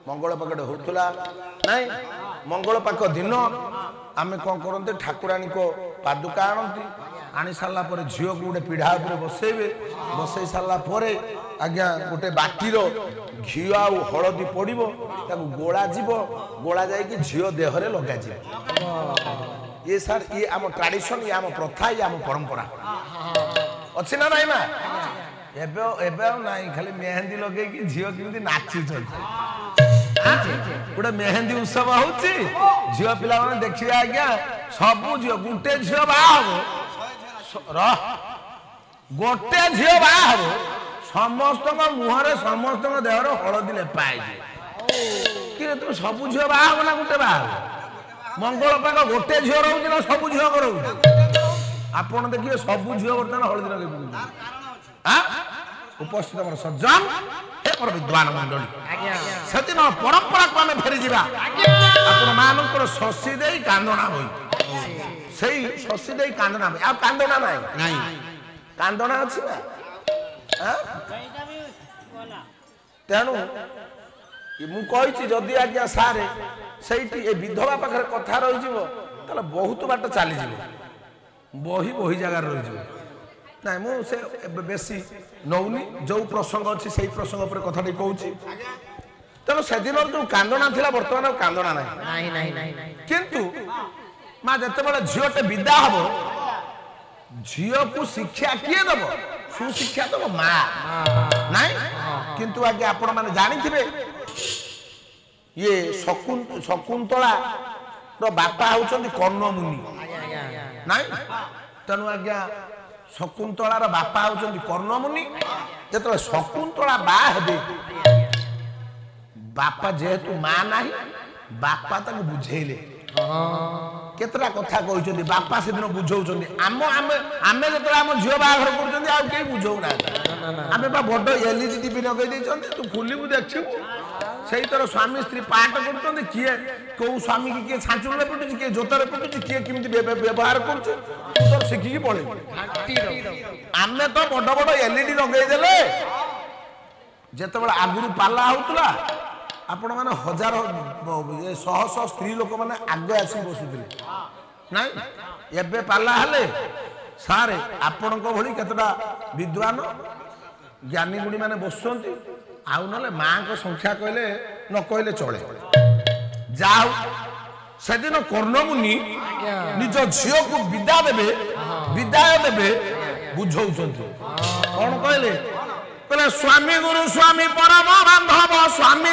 मंगल पाकटे होता नाई मंगल पाक दिन आम कौन करते ठाकुराणी को पादुका आनती आनी सारा झील को गोटे पीढ़ा उपर बसैबे बसई सारापर आज्ञा गोटे बाटीर घी आउ हलदी पड़ो गोला जीव गोला जा झील देहरे लगे ये सार ये आम ट्राडिशन ये आम प्रथा ये आम परंपरा अच्छी ना नाई माँ नाई खाली मेहंदी लगे झील केमती नाची गोटे मेहंदी उत्सव होची झील पिला माने देखिए आज्ञा सबू झील गोटे झील बाहा गोटे झील बाहा समस्त मुहरे समस्त देहर हलदी लेपाई कि तुम सबू झील बाहा ना गोटे बाहा मंगल पाक गोटे झील रोचे ना सबू झील रोचे आपण देखिए सबू झील बर्तमान हलदी लगे उपस्थित मोर सज्जन मोर विद्वान मंडली से दिन परंपरा को आम फेरी जा मानकर शशि दे कांदना हुई से शशि दे कांदना आ कांदना ना कांदना अच्छी ना तेणु मुझे जदि आज्ञा सारे से विधवा पाखे कथा रही बहुत बाट चली बही बही जगार रही ना मुझे बेसी नौनी जो प्रसंग अच्छी से प्रसंग पर कथा कहूँ तेणु से दिन जो कांदना थी बर्तमान कांदना ना किंतु माँ जिते झीलटे विदा हम झील को शिक्षा किए दब सुशिक्षा दब माँ ना किंतु आगे आपण मैंने जानी ये शकुंतला बापा होती कर्णमुनि ना तेणु आज्ञा शकुंतलार बापा होती कर्णमुनि जो शकुंतला बाहे बापा जेहेतु माँ ना बापा तक बुझेले केतरा कथा कहते बापा से दिन बुझाऊँ आम आम आम जो आम झील बाहर कर बुझाऊना आम बड़ एलईडी टीवी लगे तू फुलू देखू से तरह स्वामी स्त्री पाठ कर किए कौ स्वामी की किए छांचुड़े पिटुची किए जोतर पिटुची किए केमती व्यवहार कर शिखिकी पड़े आम तो बड़ बड़ एलईडी लगेदेले जिते आगुरी पाला होता आपण मैंने हजार शह शह स्त्री लोक मैंने आगे आसी बसुले ना एबे पाला हेले सारे आपण भली केतटा विद्वान ज्ञानी गुणी मैंने बसुंती आउ ना माँ को संख्या कहले न कहले चले जाओ से दिन कर्णमुनि निज झील को विदाय देवे बुझाऊ कौन कहले स्वामी गुरु स्वामी परम बांधव स्वामी